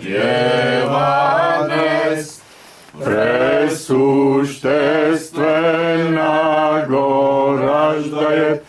Djeva dnes, presuštestvena go raždajet,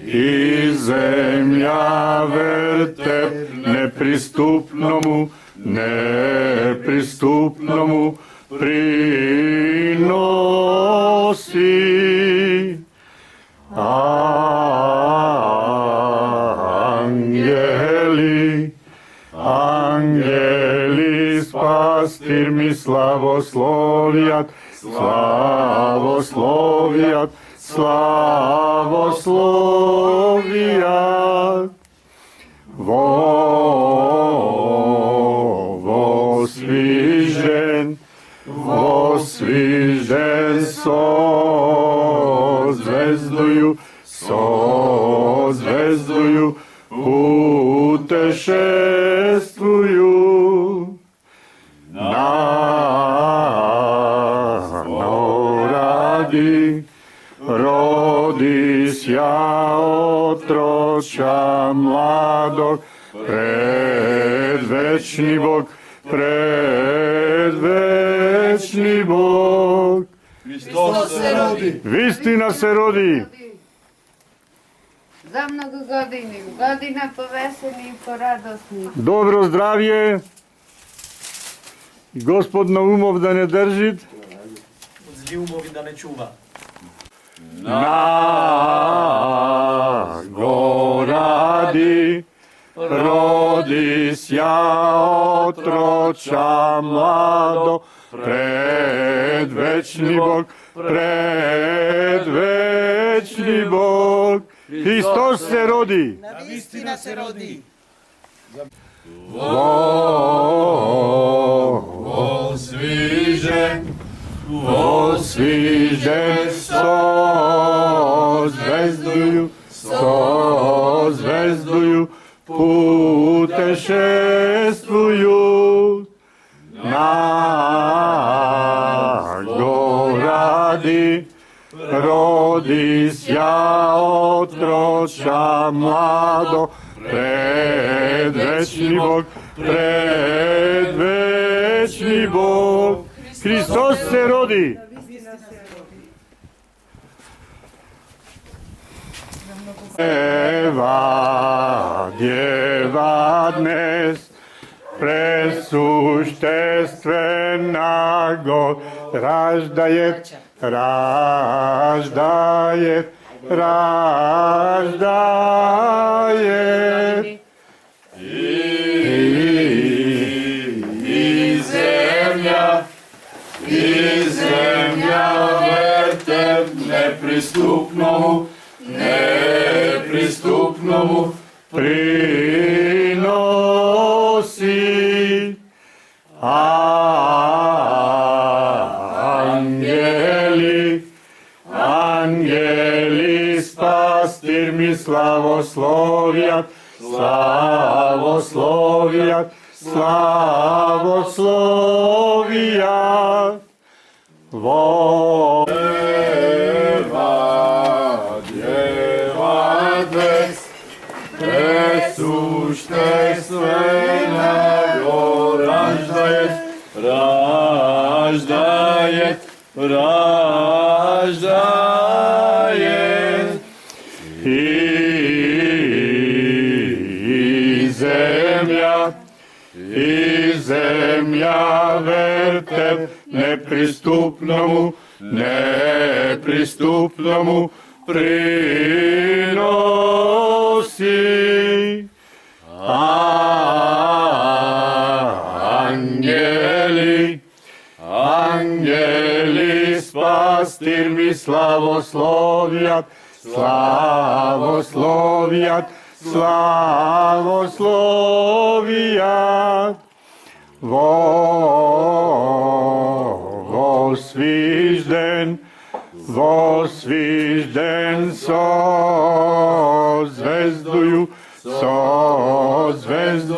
i zemlja verte nepristupnomu prinosi. Angeli spastir mi slavoslovjat, Vosvižen sozvezduju, putešestvuju. Rodis ja otroča mladog, predvečni Bog. Hristos se rodi. Vistina se rodi. Za mnogo godina poveseni i poradosni. Dobro zdravje. Gospod na umov da ne držit. Zli umovi da ne čuva. Na goradi rodis ja otroča mlado, predvečni Bog, Hristos se rodi. Istina se rodi. Osvižen sozvezduju, putešestvuju. Na goradi rodis ja otroča mlado, predvečni Bog, Hristos se rodi. Djeva dnes, presuštestvena go raždajet. I zemlja verte nepristupnomu prinosi. Angeli spastir mi slavoslovjat, Djeva dnes, presuštestvena go raždajet. I zemlja verte nepristupnomu prinosi. Angeli spastir mi slavoslovjat, Vosvižden sozvezduju,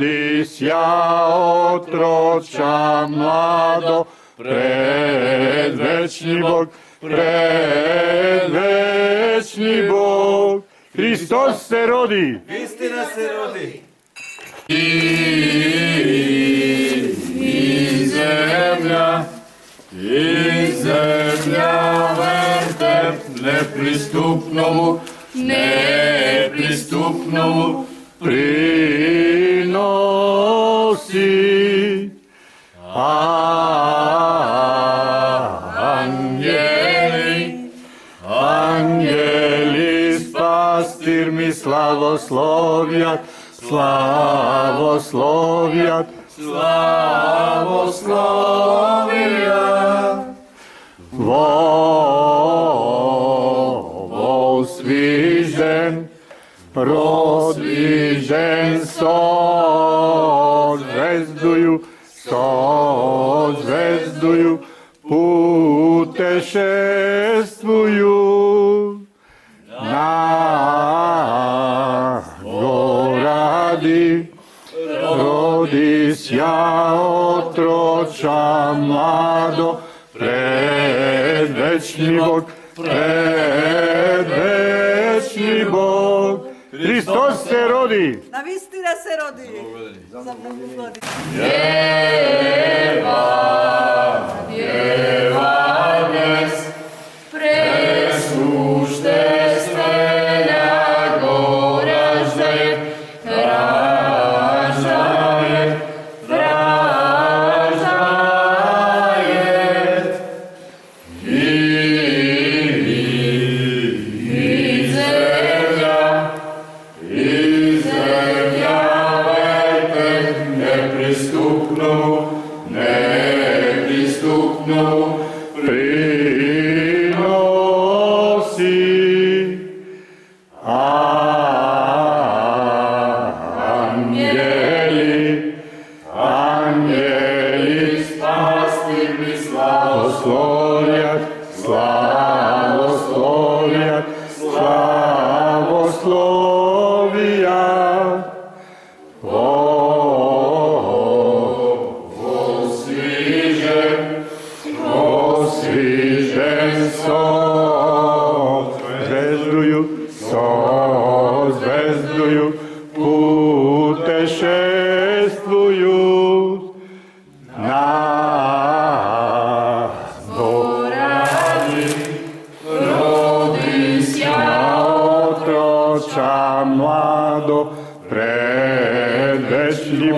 rodisja otrocza mlado, predvečni Bog, Hristos se rodi. Istina se rodi. I zemlja verte nepristupnomu prinosi angeli s pastirmi slavoslovjat, Svižen, rozvižen, sozvezduju, putešestvuju na goradi, rodisja otroča mlado, predvečni Bog, Hristos se rodi. Na vistina se rodi. Za Bogu godi. Djeva dnes, presuštestvena goraždaje, nepristupnu prinosi angeli s pastirmi slavoslovjat, osvižen sozvezduju, putešestvuju na goradi, rodisja otroča mlado, predvečni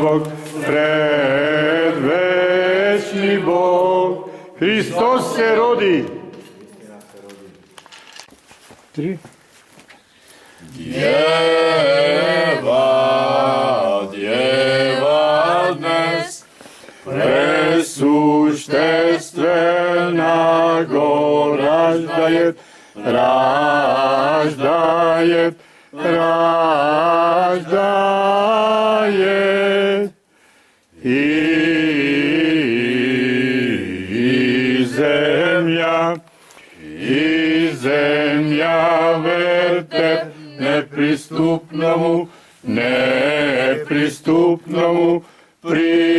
Bog, Hristos se rodi. Djeva dnes, presuštestvena goraždaje, raždaje i zemlja verte nepristupnomu prinosi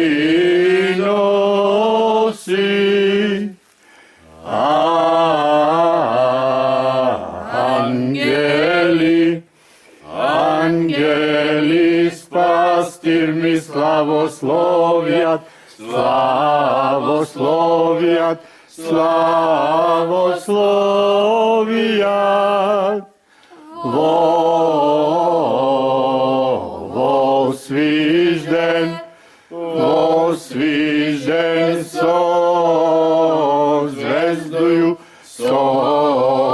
angeli s pastirmi slavoslovjat, osvižden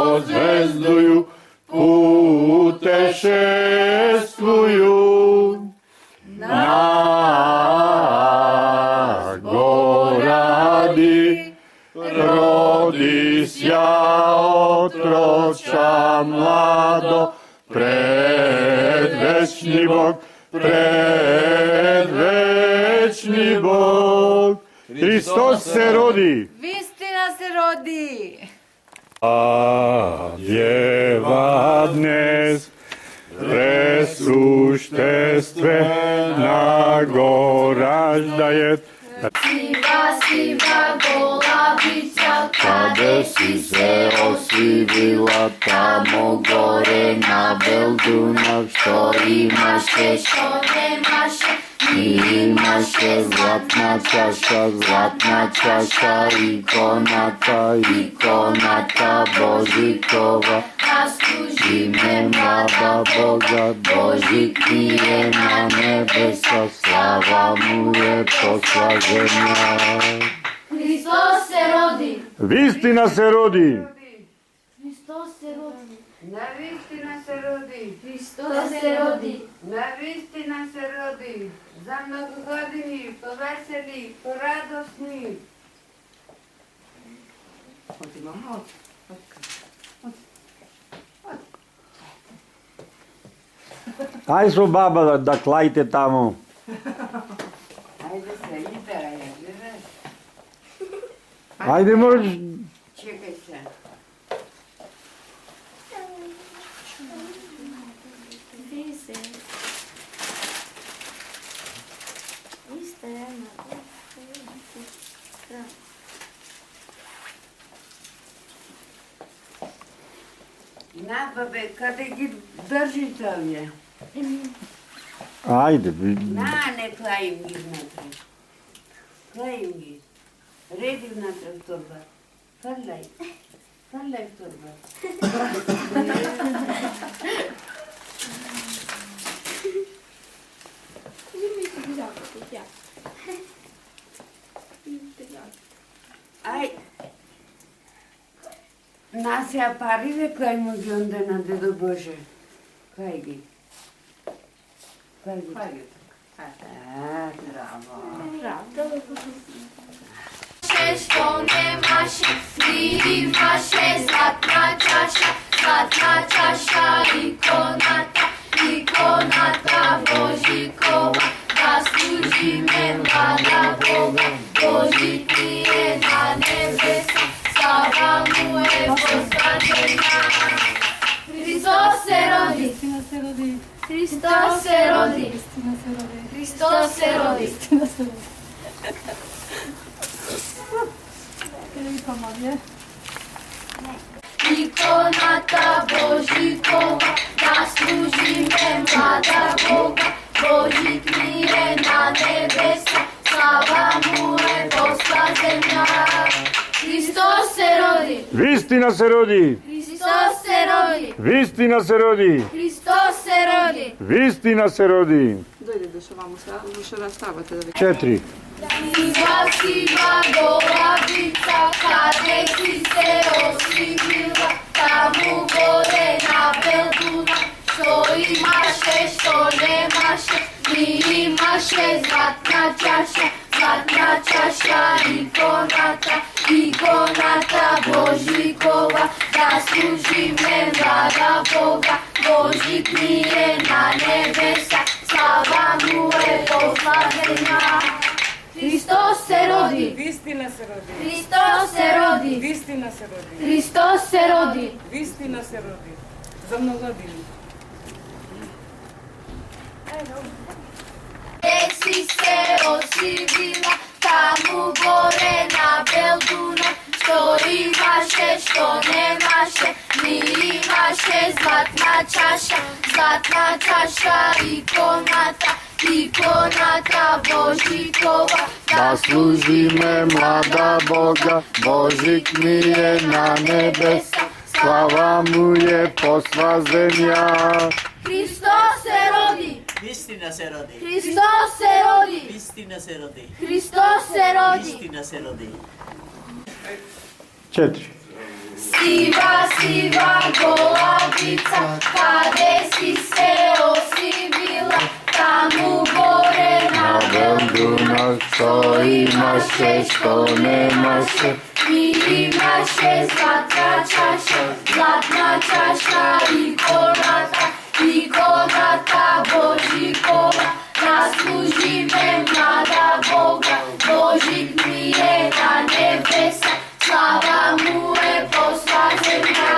sozvezduju, putešestvuju na goradi, rodisja otroča mlado, predvečni Bog, Hristos se rodi. Vistina se rodi. A djeva dnes, Presuštestvena gora ždajet, Siva, siva golavica, kada si se osivila tamo gore na Beldunav, što imaše, što nemaše, i imaše zlatna čaša, ikonata Božikova, da služi ime mlada Boga, Božik nije na nebesa, slava mu je posla zemlja. Hristos se rodi, Vistina se rodi, Hristos se rodi, Na vistina se rodi, Hristos se rodi, na vistina se rodi, za mnogogodini, poveseli, poradosni. aj su baba da klajte tamo. Ajde se, ide, ajde. Ajde možeš, Čekaj se. Na, babe, kada ги държите овие? ajde. На, не клаим ги внатре. Клаим ги. Реди внатре в торба. Фърляй. Фърляй в торба. Ай. Нас ја париве кај му ги онде на Дедо Боже. Кај ги? Кај ги? Браво. što nemaše, imaše zlatna čaša, ikonata Božikova, da služi me mlada Boga, Božik nije na nebesa, slava mu je posvađena. Hristos se rodi, Hristos se rodi, Hristos se rodi. Ikonata Božikova, da služi me mlada Boga, Božik nije na nebesa, slava mu je posla zemlja. Hristos se rodi, Vistina se rodi, Hristos se rodi, vistina se rodi, Hristos se rodi. vistina se rodi. Dojde još ovamo, više rastavate da vi... 4. Siva, siva golavica, kade si se osigila, tamo gore na Belduna, što imaše, što nemaše, mi imaše zlatna čaša, ikonata Božikova, da služi me mlada Boga, Božik nije na nebesa, slava mu je poslavljena. Hristos se rodi, Vistina se rodi, Hristos se rodi, vistina se rodi, Hristos se rodi. vistina se rodi. Za mnogodinu. Gde si se osigila, tamo gore na Belduna, što imaše, što nemaše, mi imaše zlatna čaša, ikonata Božikova, Da služi me mlada Boga, Božik mi je na nebesa, slava mu je posla zemlja. Hristos se rodi, Istina se rodi. Hristos se rodi, Istina se rodi. Hristos se rodi. Istina se rodi. 4. Siva golavica, kade si se osigila, tamo gore na Belduna, što imaše, što nemaše, mi imaše zlatna čaša, ikonata Božikova, da služi me mlada Boga, Božik nije na nebesa, slava mu je posla zemlja.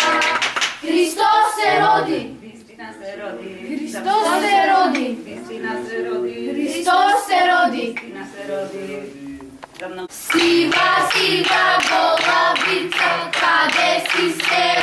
Hristos se rodi, Христос се роди. Христина се роди. Христос се роди. Христина се роди. Сива, сива, голубица, къде си се